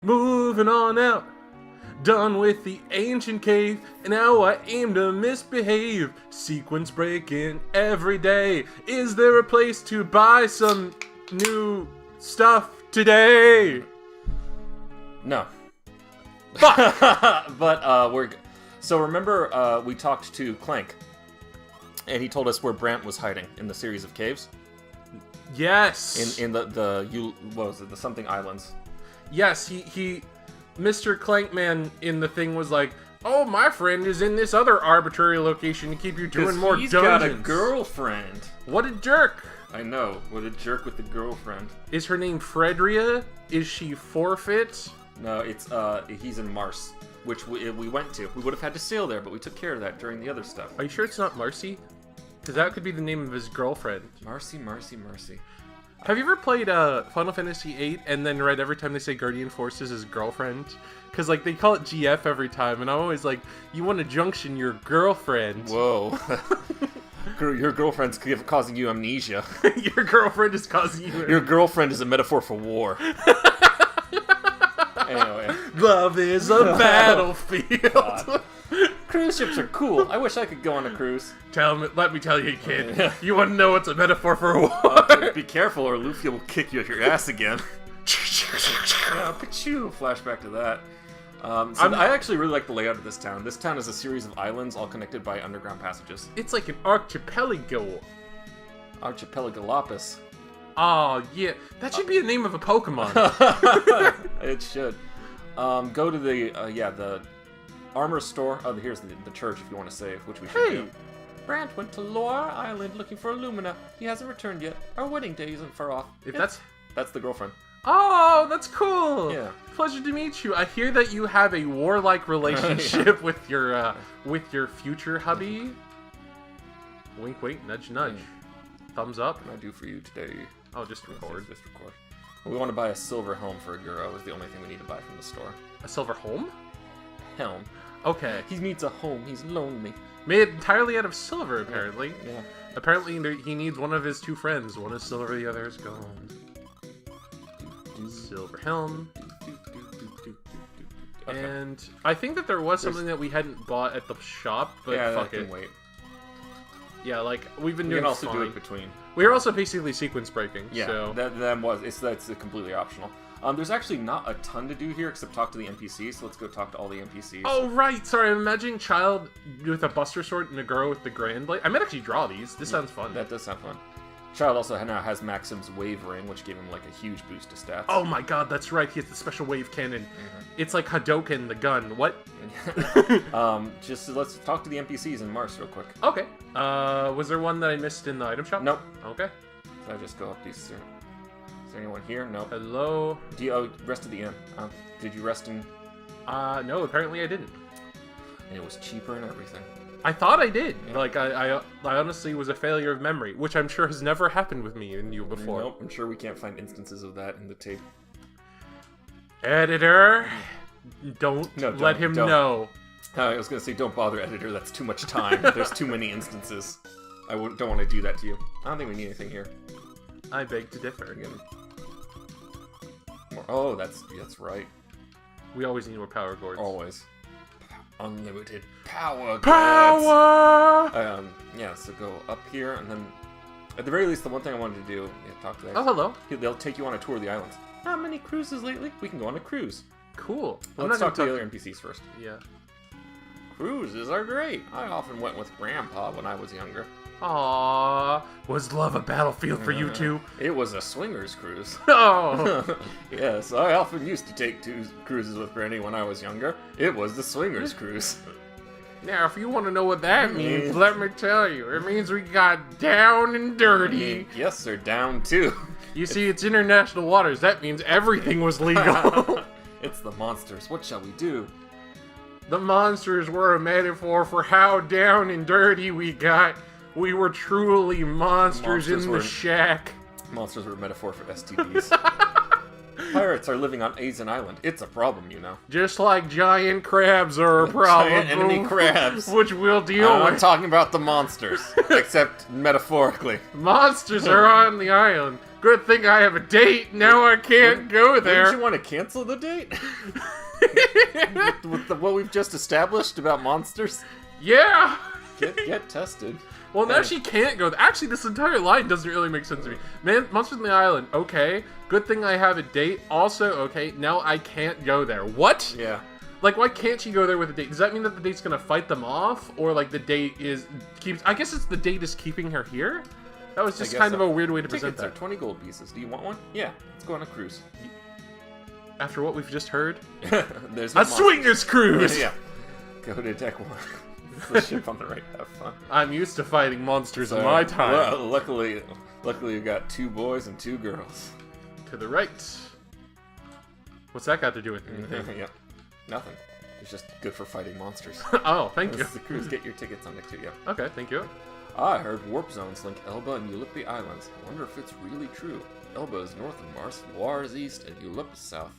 Moving on out. Done with the ancient cave, and now I aim to misbehave. Sequence breaking every day. Is there a place to buy some new stuff today? No. Fuck! But we're... So remember we talked to Clank, and he told us where Brant was hiding in the series of caves? Yes! In what was it, the something islands. Yes, he Mr. Clankman in the thing was like, oh, my friend is in this other arbitrary location to keep you doing more he's dungeons. He's got a girlfriend. What a jerk. I know, what a jerk with the girlfriend. Is her name Fredria? Is she forfeit? No, it's, he's in Mars, which we went to. We would have had to sail there, but we took care of that during the other stuff. Are you sure it's not Marcy? Because that could be the name of his girlfriend. Marcy, Marcy, Marcy. Have you ever played Final Fantasy VIII and then read every time they say Guardian Force is his girlfriend? Because, like, they call it GF every time, and I'm always like, you want to junction your girlfriend. Whoa. Your girlfriend's causing you amnesia. Your girlfriend is causing you... Your girlfriend is a metaphor for war. Anyway. Love is a battlefield. Cruise ships are cool. I wish I could go on a cruise. Let me tell you, kid. You want to know what's a metaphor for war? Be careful, or Lufia will kick you at your ass again. Pachoo! Flashback to that. I actually really like the layout of this town. This town is a series of islands, all connected by underground passages. It's like an archipelago. Archipelagalapis. Oh, yeah. That should be the name of a Pokemon. It should. Go to the armor store. Oh, here's the church if you want to save, which we should do. Brant went to Loire Island looking for Alumina. He hasn't returned yet. Our wedding day isn't far off. That's the girlfriend. Oh, that's cool. Yeah. Pleasure to meet you. I hear that you have a warlike relationship with your future hubby. Wink, wink, nudge, nudge. Thumbs up. What can I do for you today? Oh, just record. Just record. We want to buy a silver helm for Aguro. Is the only thing we need to buy from the store. A silver home? Helm. Okay. He needs a home. He's lonely. Made entirely out of silver, apparently. Yeah. Apparently, he needs one of his two friends. One is silver, the other is gold. Silver helm. Okay. And I think that there was something that we hadn't bought at the shop, but fuck it. Wait. Yeah, like we've been We doing. can also fine. do it between. We are also basically sequence breaking. Yeah, so. that's completely optional. There's actually not a ton to do here except talk to the NPCs, so let's go talk to all the NPCs. Oh, right! Sorry, I'm imagining Child with a Buster Sword and a girl with the Grand Blade. I might actually draw these. This sounds fun. That does sound fun. Child also now has Maxim's Wave Ring, which gave him like a huge boost to stats. Oh my god, that's right. He has the special wave cannon. Mm-hmm. It's like Hadouken, the gun. What? Just let's talk to the NPCs in Mars real quick. Okay. Was there one that I missed in the item shop? Nope. Okay. So I just go up these... Is there anyone here? No. Hello? Rest at the inn. Did you rest in... No, apparently I didn't. And it was cheaper and everything. I thought I did. Yeah. Like, I honestly was a failure of memory, which I'm sure has never happened with me and you before. Nope, I'm sure we can't find instances of that in the tape. Editor, don't let him know. I was going to say, don't bother, editor. That's too much time. There's too many instances. I don't want to do that to you. I don't think we need anything here. I beg to differ. Again. Oh, that's right. We always need more power cords. Always. Unlimited power. Power! Yeah, so go up here, and then at the very least, the one thing I wanted to do, talk to them. Oh, hello. They'll take you on a tour of the islands. Not many cruises lately. We can go on a cruise. Cool. Let's talk to the other NPCs first. Yeah. Cruises are great. I often went with Grandpa when I was younger. Aww. Was love a battlefield for you two? It was a swingers cruise. Oh! Yes, I often used to take 2 cruises with Granny when I was younger. It was the swingers cruise. Now, if you want to know what that means, let me tell you. It means we got down and dirty. Yes, sir, down too. You see, it's international waters. That means everything was legal. It's the monsters. What shall we do? The monsters were a metaphor for how down and dirty we got. We were truly monsters in the shack. Monsters were a metaphor for STDs. Pirates are living on Aizen Island. It's a problem, you know. Just like giant crabs are a problem. Giant enemy crabs. Which we'll deal I'm with. talking about the monsters, except metaphorically. Monsters are on the island. Good thing I have a date. Now I can't go there. Wouldn't you want to cancel the date? with what we've just established about monsters? Yeah. Get tested. Well, now she can't go. Actually, this entire line doesn't really make sense to me. Man, Monsters on the Island, okay. Good thing I have a date. Also, okay, now I can't go there. What? Yeah. Like, why can't she go there with a date? Does that mean that the date's gonna fight them off? Or, like, the date keeps... I guess it's the date is keeping her here? That was just kind of a weird way to present Tickets that. are 20 gold pieces. Do you want one? Yeah, let's go on a cruise. After what we've just heard? There's no a swingers cruise! Yeah. Go to deck 1. The ship on the right. Have fun. I'm used to fighting monsters in my time. Well, luckily you got 2 boys and 2 girls. To the right. What's that got to do with anything? Yeah. Nothing. It's just good for fighting monsters. Oh, thank you. This is the cruise. Get your tickets on it too, yeah. Okay, thank you. I heard warp zones link Elba and Ulip Islands. I wonder if it's really true. Elba is north of Mars, Loire is east, and Ulip is south.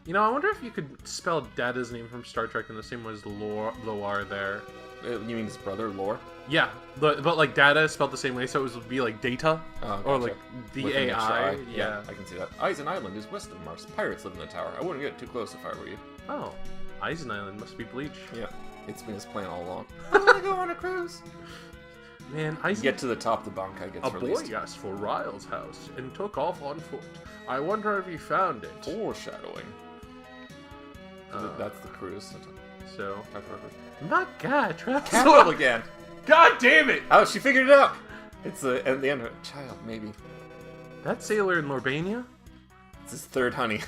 You know, I wonder if you could spell Data's name from Star Trek in the same way as Loire there. You mean his brother, Loire? Yeah, but like Data is spelled the same way, so it would be like Data, Gotcha. or like With an D-A-I. extra I. Yeah, I can see that. Eisen Island is west of Mars. Pirates live in the tower. I wouldn't get too close if I were you. Oh, Eisen Island must be Bleach. Yeah, it's been his plan all along. I want to go on a cruise. Man, Eisen... Get to the top, the Bankai gets released. A boy asked for Ryle's house and took off on foot. I wonder if he found it. Foreshadowing. That's the cruise. So, my God, Travis. Capital again. God damn it! Oh, she figured it out. It's at the end of it. Child, maybe. That sailor in Lorbania? It's his third honey.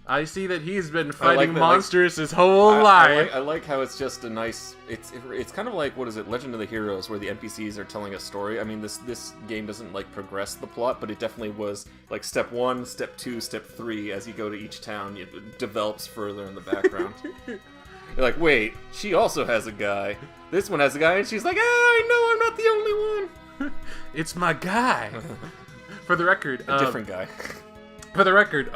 I see that he's been fighting that, monsters his whole life. I like how it's just a nice. It's kind of like, what is it, Legend of the Heroes, where the NPCs are telling a story. I mean, this game doesn't like progress the plot, but it definitely was like step 1, step 2, step 3. As you go to each town, it develops further in the background. You're like, wait, she also has a guy. This one has a guy, and she's like, I know I'm not the only one. It's my guy. For the record, a different guy. For the record,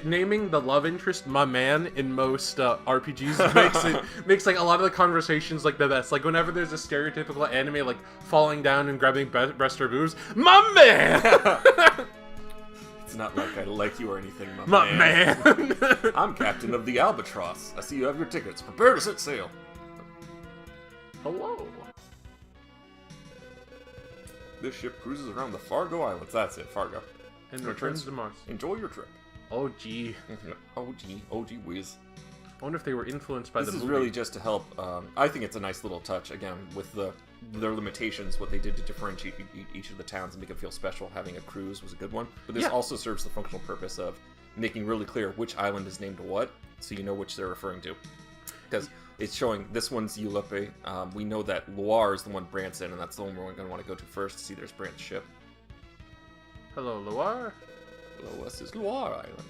naming the love interest "my man" in most RPGs makes like a lot of the conversations like the best. Like whenever there's a stereotypical anime like falling down and grabbing breast or boobs, my man. It's not like I like you or anything, my man. I'm captain of the Albatross. I see you have your tickets. Prepare to set sail. Hello. This ship cruises around the Fargo Islands. That's it, Fargo. And returns to Mars. Enjoy your trip. Oh gee. Oh gee whiz. I wonder if they were influenced by this the is movie. really just to help. I think it's a nice little touch, again, with their limitations. What they did to differentiate each of the towns and make it feel special. Having a cruise was a good one. But this also serves the functional purpose of making really clear which island is named what, so you know which they're referring to. Because it's showing this one's Ulip. We know that Loire is the one Brant's in, and that's the one we're going to want to go to first to see there's Brant's ship. Hello, Loire. Below us is Loire Island.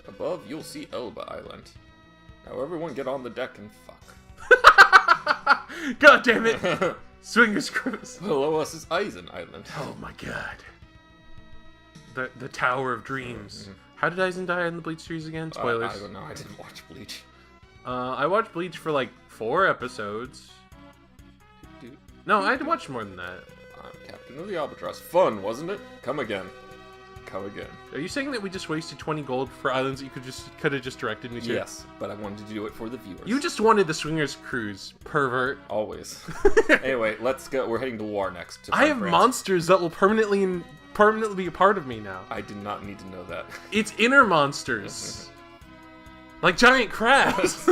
Above, you'll see Elba Island. Now everyone get on the deck and fuck. God damn it! Swingers cruise. Below us is Eisen Island. Oh my God. The Tower of Dreams. How did Eisen die in the Bleach series again? Spoilers. I don't know. I didn't watch Bleach. I watched Bleach for like 4 episodes. No, I had to watch more than that. I'm captain of the Albatross. Fun, wasn't it? Come again. Come again. Are you saying that we just wasted 20 gold for islands that you could have just directed me to? Yes, but I wanted to do it for the viewers. You just wanted the Swingers cruise, pervert. Always. Anyway, let's go. We're heading to Loire next. I have monsters that will permanently be a part of me now. I did not need to know that. It's inner monsters. Like giant crabs.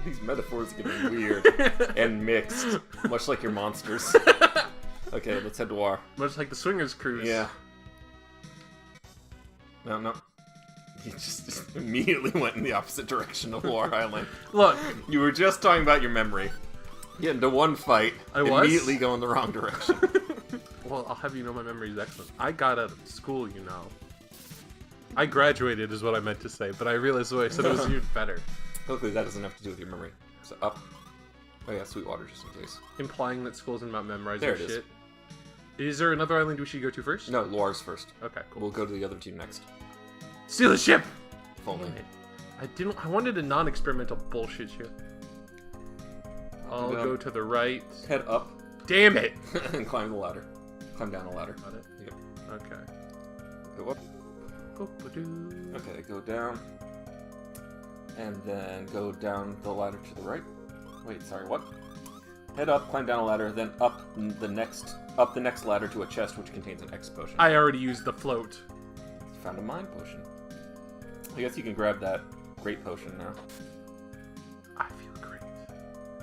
These metaphors are getting weird and mixed, much like your monsters. Okay, let's head to Loire. Much like the Swingers cruise. Yeah. No. He just immediately went in the opposite direction of Loire Island. Look. You were just talking about your memory. Get into one fight, immediately go in the wrong direction. Well, I'll have you know my memory is excellent. I got out of school, you know. I graduated is what I meant to say, but I realized the way I said it was even better. Hopefully that doesn't have to do with your memory. So up. Oh yeah, Sweetwater just in case. Implying that school's about memorizing there it shit. is. Is there another island we should go to first? No, Loire's first. Okay, cool. We'll go to the other two next. Steal the ship! If only. I wanted a non-experimental bullshit ship. I'll go to the right. Head up. Damn it! And climb the ladder. Climb down the ladder. Got it. Yep. Okay. Go up. Okay, go down. And then go down the ladder to the right. Wait, sorry, what? Head up, climb down a ladder, then up the next ladder to a chest which contains an X potion. I already used the float. Found a mind potion. I guess you can grab that great potion now. I feel great.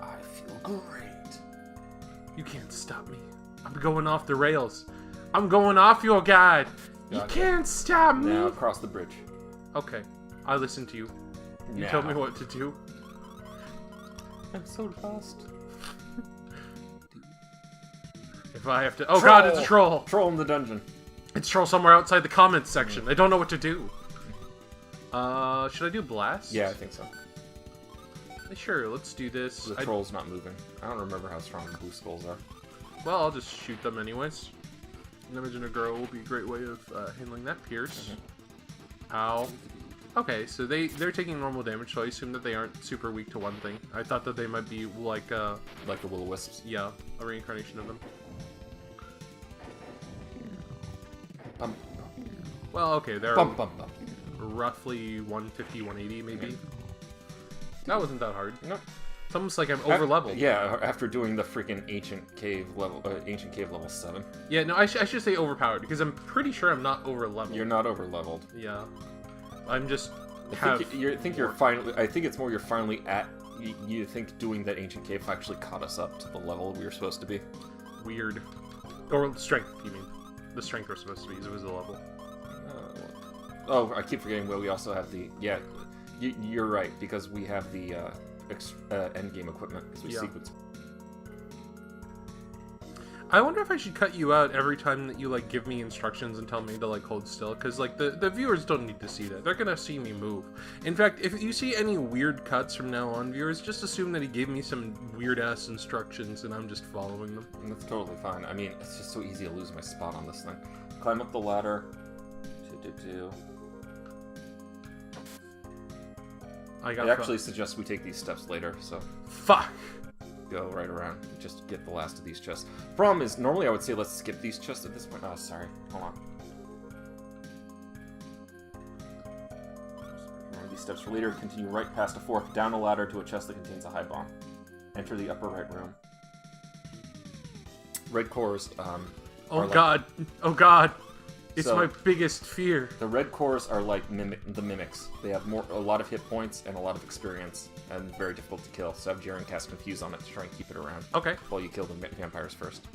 I feel great. You can't stop me. I'm going off the rails. I'm going off your guide. You can't stop me. Now across the bridge. Okay, I listen to you. You tell me what to do. I'm so lost. If I have to... Oh god, it's a troll! Troll in the dungeon. It's troll somewhere outside the comments section. I don't know what to do. Should I do blast? Yeah, I think so. Sure, let's do this. The troll's not moving. I don't remember how strong the blue skulls are. Well, I'll just shoot them anyways. Imagine a grow will be a great way of handling that. Pierce. Ow. Okay, so they're taking normal damage, so I assume that they aren't super weak to one thing. I thought that they might be like the will-o-wisps. Yeah, a reincarnation of them. Well, okay, they're roughly 150, 180 maybe. Okay. That wasn't that hard. Nope. It's almost like I'm over leveled. Yeah, after doing the freaking ancient cave level 7. Yeah, no, I should say overpowered because I'm pretty sure I'm not over leveled. You're not over leveled. Yeah, I'm just. I think you're finally. I think it's more you're finally at. You think doing that ancient cave actually caught us up to the level we were supposed to be. Weird. Or strength, you mean? The strength we're supposed to be. It was the level. Oh, I keep forgetting. Well, we also have the You're right because we have the end game equipment because we sequence. I wonder if I should cut you out every time that you like give me instructions and tell me to like hold still, because like the viewers don't need to see that. They're gonna see me move. In fact, if you see any weird cuts from now on, viewers, just assume that he gave me some weird ass instructions and I'm just following them. And that's totally fine. I mean, it's just so easy to lose my spot on this thing. Climb up the ladder. I actually suggest we take these steps later, so... Fuck! Go right around. Just get the last of these chests. Problem is, normally I would say let's skip these chests at this point. Oh, sorry. Hold on. Remember these steps for later. Continue right past a fourth, down a ladder to a chest that contains a high bomb. Enter the upper right room. Red cores, Oh god! Oh god! It's my biggest fear. The red cores are like the mimics. They have a lot of hit points and a lot of experience, and very difficult to kill. So have Jiren cast Confuse on it to try and keep it around. Okay. While you kill the vampires first.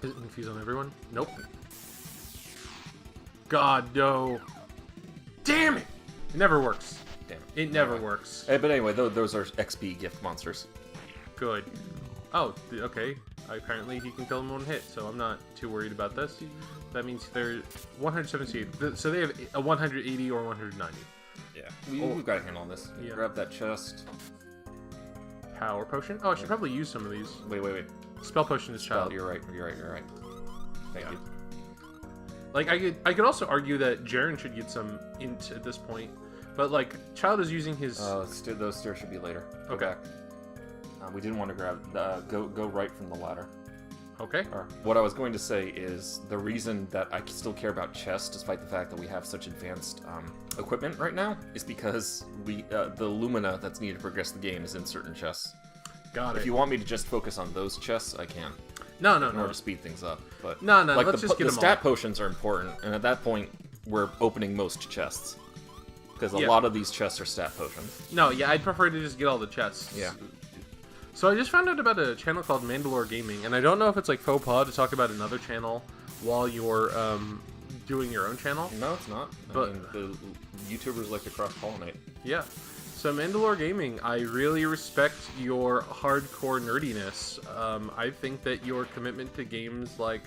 Is it Confuse on everyone? Nope. God, no. Damn it! It never works. Damn it. It never works. But anyway, those are XP gift monsters. Good. Oh, okay. Apparently he can kill him in one hit, so I'm not too worried about this. That means they're 170. So they have a 180 or 190. Yeah, we've got a handle on this. Yeah. Grab that chest. Power potion? Oh, I should probably use some of these. Wait. Spell potion is child. You're right. Thank you. Like, I could also argue that Jiren should get some int at this point. But, like, child is using his... those stairs should be later. Go okay. back. We didn't want to grab... go right from the ladder. Okay. Or, what I was going to say is the reason that I still care about chests, despite the fact that we have such advanced equipment right now, is because the Alumina that's needed to progress the game is in certain chests. Got it. If you want me to just focus on those chests, I can. No. In order to speed things up. But no, like let's just get them the stat all. potions are important, and at that point, we're opening most chests. Because a lot of these chests are stat potions. No, yeah, I'd prefer to just get all the chests. Yeah. So I just found out about a channel called Mandalore Gaming, and I don't know if it's like faux pas to talk about another channel while you're doing your own channel. No, it's not. But I mean, the YouTubers like to cross-pollinate. Yeah. So Mandalore Gaming, I really respect your hardcore nerdiness. I think that your commitment to games like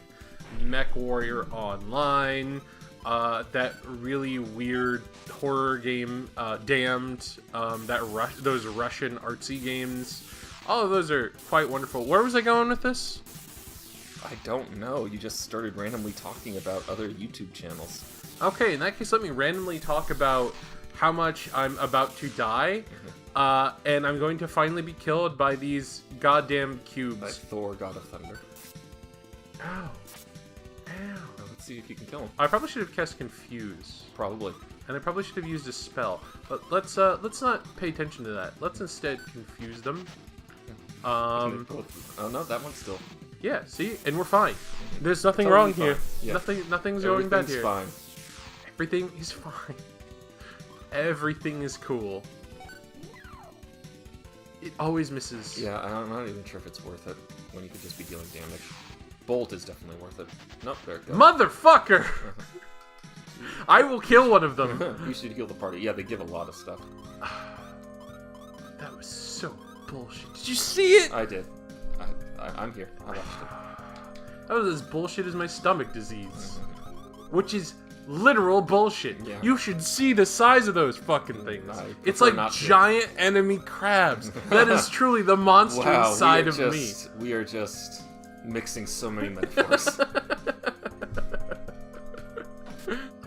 Mech Warrior Online, that really weird horror game, Damned, those Russian artsy games, All of those are quite wonderful. Where was I going with this? I don't know. You just started randomly talking about other YouTube channels. Okay, in that case, let me randomly talk about how much I'm about to die. And I'm going to finally be killed by these goddamn cubes. By Thor, God of Thunder. Ow. Ow. Well, let's see if you can kill him. I probably should have cast Confuse. Probably. And I probably should have used a spell. But let's not pay attention to that. Let's instead confuse them. Oh no, that one's still. Yeah, see? And we're fine. There's nothing Totally wrong here. fine. Yeah. Nothing's going bad here. Fine. Everything is fine. Everything is cool. It always misses. Yeah, I'm not even sure if it's worth it when you could just be dealing damage. Bolt is definitely worth it. Nope, there it goes. Motherfucker! I will kill one of them. You should heal the party. Yeah, they give a lot of stuff. That was so bullshit. Did you see it? I did. I'm here. I watched it. That was as bullshit as my stomach disease. Which is literal bullshit. Yeah. You should see the size of those fucking things. It's like giant enemy crabs. That is truly the monster inside of me. We are just mixing so many metaphors.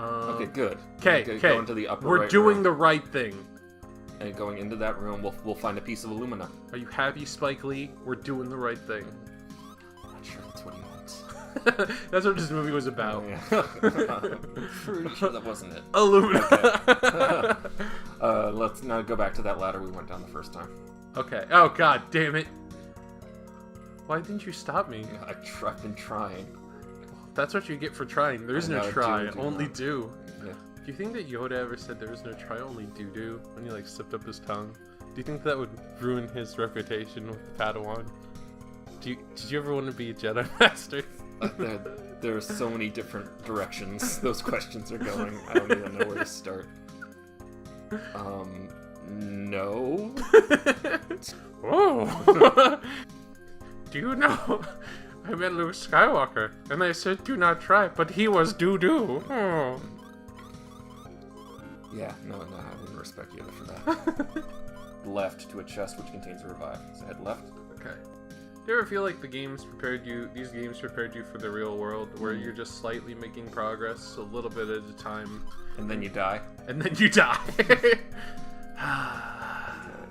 Okay, good. Okay. Go into the upper We're right doing room. the right thing. And going into that room, we'll find a piece of Alumina. Are you happy, Spike Lee? We're doing the right thing. I'm not sure that's what he wants. That's what this movie was about. Oh, yeah. Pretty sure that wasn't it. Alumina. Okay. Let's now go back to that ladder we went down the first time. Okay. Oh, god damn it. Why didn't you stop me? I've been trying. That's what you get for trying. There is no know, try, do only not. do. Yeah. Do you think that Yoda ever said there was no try, only do when he like slipped up his tongue? Do you think that would ruin his reputation with the Padawan? Did you ever want to be a Jedi Master? There are so many different directions those questions are going. I don't even know where to start. No. Oh. Do you know? I met Luke Skywalker, and I said do not try, but he was doo-doo. Oh. Yeah, no, I wouldn't respect you for that. Left to a chest which contains a revive. So head left. Okay. Do you ever feel like these games prepared you for the real world, where you're just slightly making progress, a little bit at a time, and then you die? And then you die. Okay,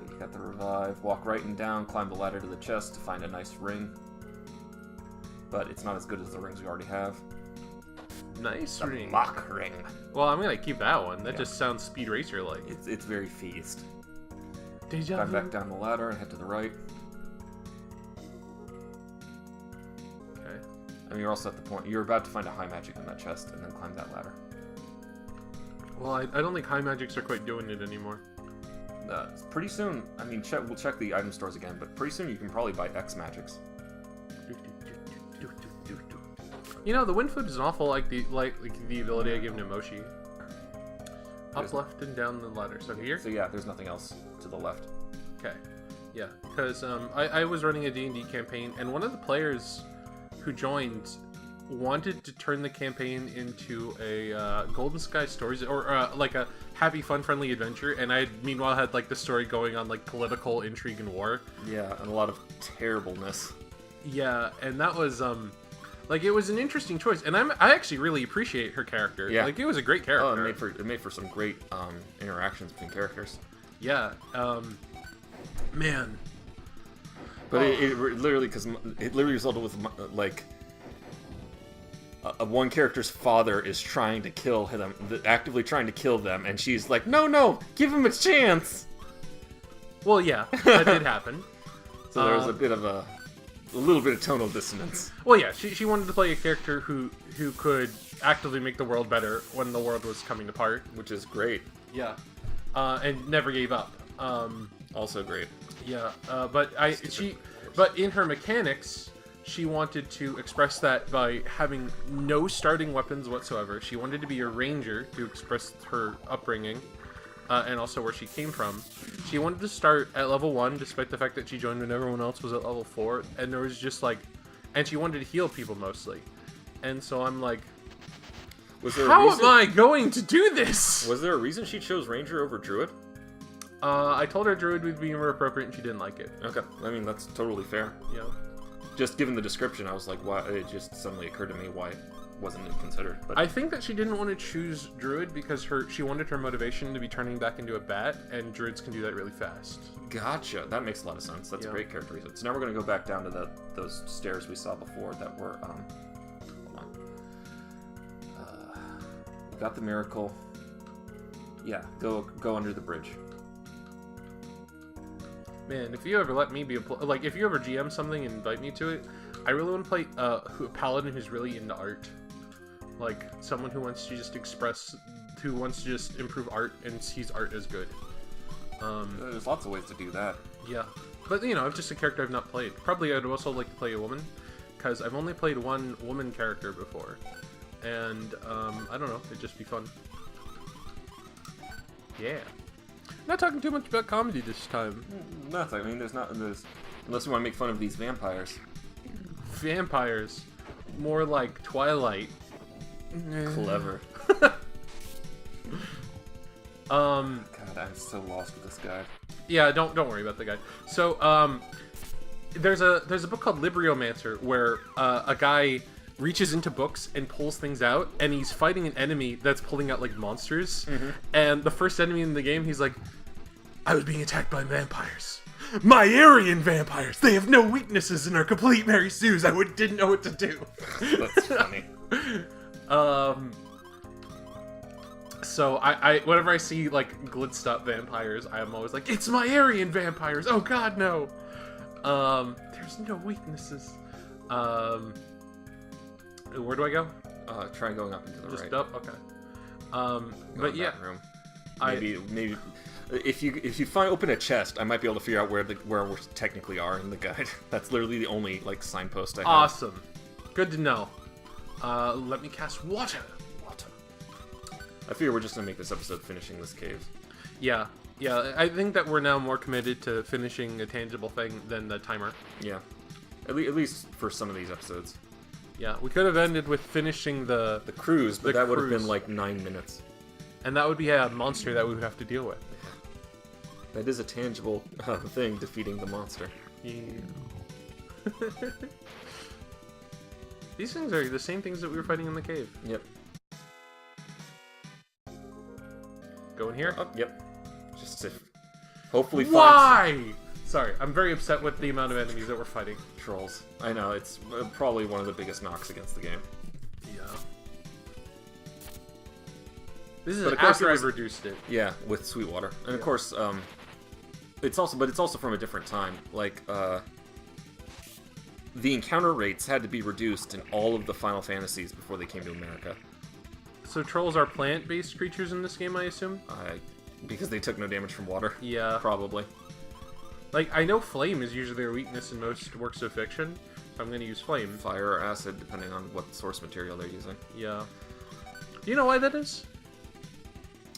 you got the revive. Walk right and down, climb the ladder to the chest to find a nice ring. But it's not as good as the rings we already have. Nice the ring. Mach ring. Well, I'm gonna keep that one. That just sounds Speed Racer-like. It's very phased. Deja Climb vu. back down the ladder and head to the right. Okay. And you're also at the point you're about to find a high magic in that chest, and then climb that ladder. Well, I don't think high magics are quite doing it anymore. Pretty soon, I mean, we'll check the item stores again, but pretty soon you can probably buy X magics. You know, the wind flip is an awful like the ability I give Nemoshi. Up, left, and down the ladder. So here? So yeah, there's nothing else to the left. Okay. Yeah, because I was running a D&D campaign, and one of the players who joined wanted to turn the campaign into a Golden Sky Stories, or like a happy, fun, friendly adventure, and I meanwhile had like the story going on like political intrigue and war. Yeah, and a lot of terribleness. Yeah, and that was like, it was an interesting choice, and I actually really appreciate her character. Yeah, like, it was a great character. Oh, it made for some great interactions between characters. Yeah, man. But it literally, because it literally resulted with like one character's father is trying to kill them, actively trying to kill them, and she's like, no, give him a chance. Well, yeah, that did happen. So there was a bit of a little bit of tonal dissonance. Well, yeah, she wanted to play a character who could actively make the world better when the world was coming apart, which is great. Yeah, and never gave up. Also great. Yeah, but in her mechanics, she wanted to express that by having no starting weapons whatsoever. She wanted to be a ranger to express her upbringing, and also where she came from. She wanted to start at level 1, despite the fact that she joined when everyone else was at level 4, and there was just like, and she wanted to heal people mostly. And so I'm like, how am I going to do this? Was there a reason she chose ranger over druid? I told her druid would be more appropriate, and she didn't like it. Okay, I mean, that's totally fair. Yeah. Just given the description, I was like, why? It just suddenly occurred to me why it wasn't considered. But I think that she didn't want to choose druid because she wanted her motivation to be turning back into a bat, and druids can do that really fast. Gotcha. That makes a lot of sense. That's a great character reason. So now we're going to go back down to those stairs we saw before that were, hold on. We got the miracle. Yeah, go under the bridge. Man, if you ever let me be like, if you ever GM something and invite me to it, I really want to play a paladin who's really into art. Like, someone who wants to just improve art and sees art as good. There's lots of ways to do that. Yeah. But, you know, it's just a character I've not played. Probably I'd also like to play a woman, because I've only played one woman character before. And, I don't know, it'd just be fun. Yeah. Not talking too much about comedy this time. Nothing. I mean, there's unless we want to make fun of these vampires. Vampires. More like Twilight. Clever. God, I'm so lost with this guy. Yeah, don't worry about the guy. So, there's a book called Libriomancer where a guy reaches into books and pulls things out, and he's fighting an enemy that's pulling out like monsters. And the first enemy in the game, he's like, I was being attacked by vampires. My Aryan vampires! They have no weaknesses and are complete Mary Sues. I didn't know what to do. That's funny. So I whenever I see like glitched-up vampires, I'm always like, it's my Aryan vampires! Oh god, no! There's no weaknesses. Where do I go? Try going up into the right. Just up? Okay. But yeah. Room. Maybe if you open a chest, I might be able to figure out where we technically are in the guide. That's literally the only like signpost I have. Awesome. Good to know. Let me cast water. I figure we're just gonna make this episode finishing this cave. Yeah. I think that we're now more committed to finishing a tangible thing than the timer. Yeah. At least for some of these episodes. Yeah, we could have ended with finishing the cruise, but that would have been like 9 minutes. And that would be a monster that we would have to deal with. That is a tangible thing, defeating the monster. Yeah. These things are the same things that we were fighting in the cave. Yep. Go in here? Oh, yep. Just to hopefully find Why? Sorry, I'm very upset with the amount of enemies that we're fighting. Trolls. I know, it's probably one of the biggest knocks against the game. Yeah. This is after I've reduced it. Yeah, with Sweetwater. And of course, it's also from a different time. Like, the encounter rates had to be reduced in all of the Final Fantasies before they came to America. So trolls are plant-based creatures in this game, I assume? Because they took no damage from water. Yeah. Probably. Like, I know flame is usually their weakness in most works of fiction, so I'm going to use flame. Fire or acid, depending on what source material they're using. Yeah. Do you know why that is?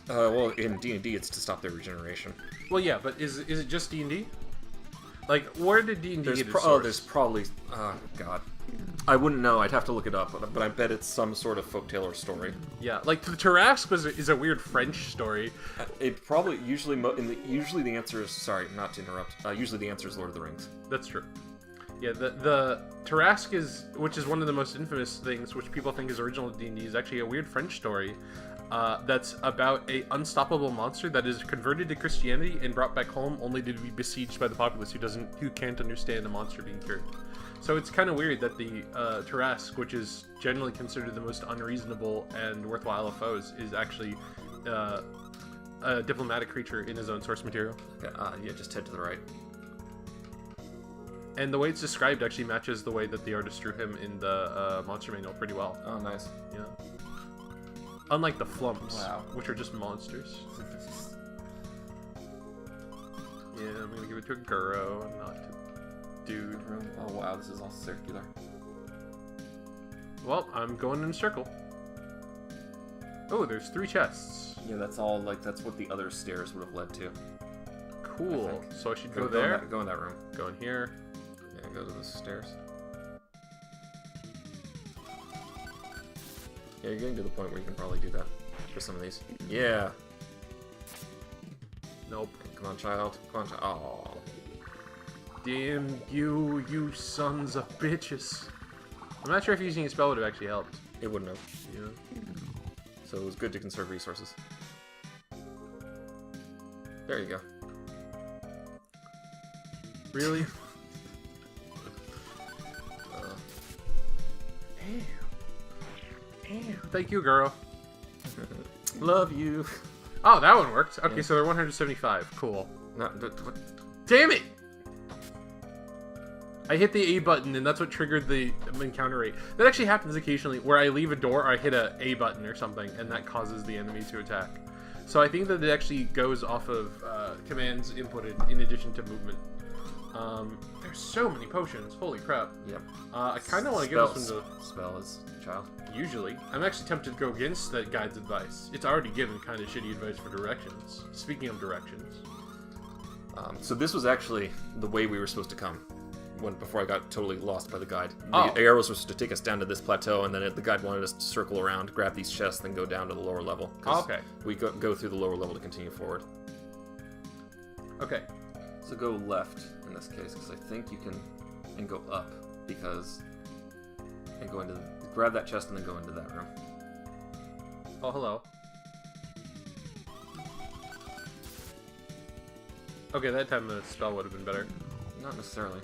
Well, in D&D, it's to stop their regeneration. Well, yeah, but is it just D&D? Like, where did D&D get its source? Oh, there's probably... God. I wouldn't know. I'd have to look it up, but I bet it's some sort of folktale or story. Yeah, like, the Tarrasque is a weird French story. It probably... Usually the answer is... Sorry, not to interrupt. Usually the answer is Lord of the Rings. That's true. Yeah, the Tarrasque which is one of the most infamous things, which people think is original to D&D, is actually a weird French story. That's about a unstoppable monster that is converted to Christianity and brought back home only to be besieged by the populace who can't understand a monster being cured. So it's kind of weird that the Tarrasque, which is generally considered the most unreasonable and worthwhile of foes, is actually a diplomatic creature in his own source material. Okay, yeah, just head to the right. And the way it's described actually matches the way that the artist drew him in the monster manual pretty well. Oh, nice. Yeah. Unlike the Flumps, wow, which are just monsters. Yeah, I'm gonna give it to a Guro and not to Dude. Oh wow, this is all circular. Well, I'm going in a circle. Oh, there's 3 chests. Yeah, that's all, like, that's what the other stairs would have led to. Cool. So I should go there? Go in that room. Go in here. Yeah, go to the stairs. Yeah, you're getting to the point where you can probably do that for some of these. Yeah. Nope. Come on, child. Come on, child. Oh. Damn you, you sons of bitches. I'm not sure if using a spell would have actually helped. It wouldn't have. Yeah. So it was good to conserve resources. There you go. Really? Thank you, girl. Love you. Oh, that one worked. Okay, Yeah. so they're 175. Cool. What? Damn it! I hit the A button, and that's what triggered the encounter rate. That actually happens occasionally, where I leave a door, or I hit a A button or something, and that causes the enemy to attack. So I think that it actually goes off of commands inputted in addition to movement. There's so many potions. Holy crap. Yep. I kind of want to give this one to... Spell is child. Usually. I'm actually tempted to go against that guide's advice. It's already given kind of shitty advice for directions. Speaking of directions. So this was actually the way we were supposed to come. Before I got totally lost by the guide. Oh. The arrows were supposed to take us down to this plateau, and then the guide wanted us to circle around, grab these chests, then go down to the lower level. Okay. We go through the lower level to continue forward. Okay. So go left in this case, because I think you can, and go up, because, and go into, grab that chest and then go into that room. Oh, hello. Okay, that time the spell would have been better. Not necessarily.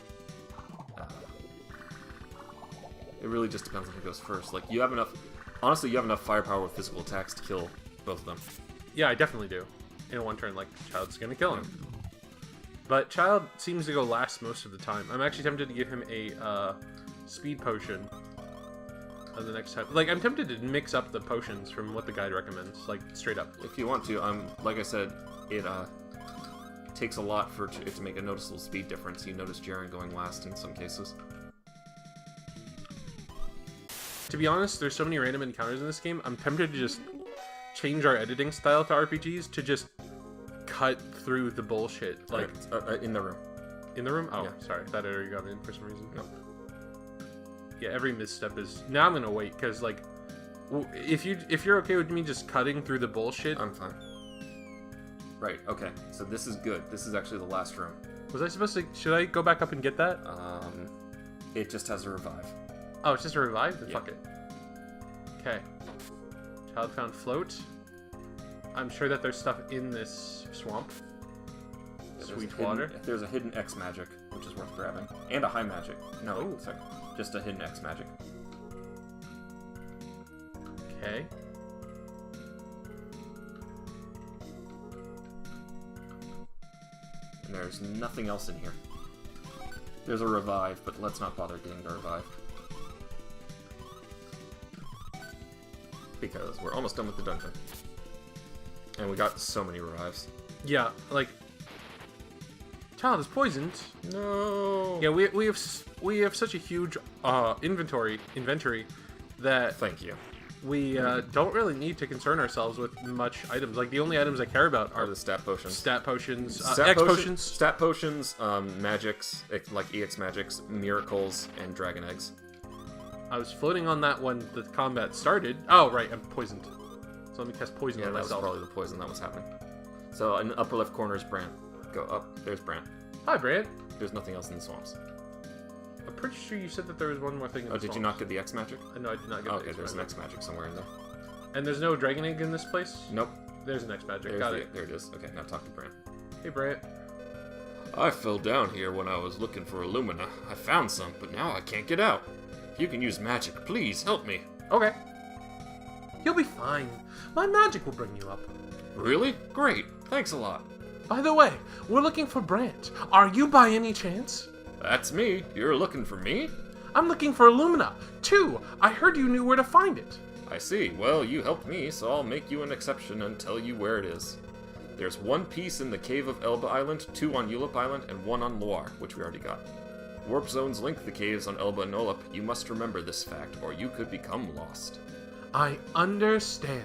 It really just depends on who goes first. Like, you have enough... Honestly, you have enough firepower with physical attacks to kill both of them. Yeah, I definitely do. In one turn, like, Child's gonna kill him. But Child seems to go last most of the time. I'm actually tempted to give him a speed potion on the next time. Like, I'm tempted to mix up the potions from what the guide recommends, like, straight up. If you want to, like I said, it takes a lot for it to make a noticeable speed difference. You notice Jaren going last in some cases. To be honest, there's so many random encounters in this game, I'm tempted to just change our editing style to RPGs to just cut through the bullshit. Like, in the room. In the room? Oh, Yeah. sorry. I thought I already got in for some reason. No. Yeah, every misstep is... Now I'm gonna wait, because, like, if you're okay with me just cutting through the bullshit... I'm fine. Right, okay. So this is good. This is actually the last room. Was I supposed to... Should I go back up and get that? It just has a revive. Oh, it's just a revive? Then Yeah. fuck it. Okay. Child found float. I'm sure that there's stuff in this swamp. Sweet water. There's a hidden X magic, which is worth grabbing. And a high magic. No, Oh. sorry. Just a hidden X magic. Okay. And there's nothing else in here. There's a revive, but let's not bother getting the revive. Because we're almost done with the dungeon. And we got so many revives. Yeah, like... Child is poisoned. No. Yeah, we have such a huge inventory that Thank you. we don't really need to concern ourselves with much items. Like, the only items I care about Are are the stat potions. stat potions, Stat X potion- potions. Stat potions, magics, like EX magics, miracles, and dragon eggs. I was floating on that when the combat started. Oh, right, I'm poisoned. So let me cast poison Yeah, on that was myself. probably the poison that was happening. So in the upper left corner is Brant. Go up. There's Brant. Hi, Brant. There's nothing else in the swamps. I'm pretty sure you said that there was one more thing in Oh, the did you swamps. not get the X magic? No, I did not get Okay, the there's an X X magic somewhere in there. And there's no dragon egg in this place? Nope. There's an X magic. There's Got it. There it is. Okay, now talk to Brant. Hey, Brant. I fell down here when I was looking for Alumina. I found some, but now I can't get out. If you can use magic, please help me. Okay. You'll be fine. My magic will bring you up. Really? Great. Thanks a lot. By the way, we're looking for Brant. Are you by any chance? That's me. You're looking for me? I'm looking for Alumina, too. I heard you knew where to find it. I see. Well, you helped me, so I'll make you an exception and tell you where it is. There's one piece in the Cave of Elba Island, 2 on Ulip Island, and 1 on Loire, which we already got. Warp zones link the caves on Elba and Ulip. You must remember this fact, or you could become lost. I understand.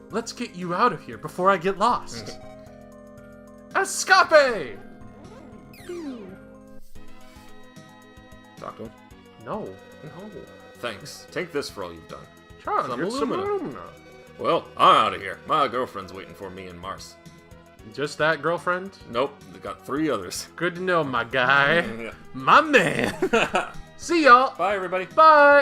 Let's get you out of here before I get lost. Escape! Talk to him. No. No. Thanks. Take this for all you've done. Charles, Some here's some Alumina. Alumina. Well, I'm out of here. My girlfriend's waiting for me in Mars. Just that, girlfriend? Nope, they got 3 others. Good to know, my guy. Yeah. My man. See y'all. Bye, everybody. Bye.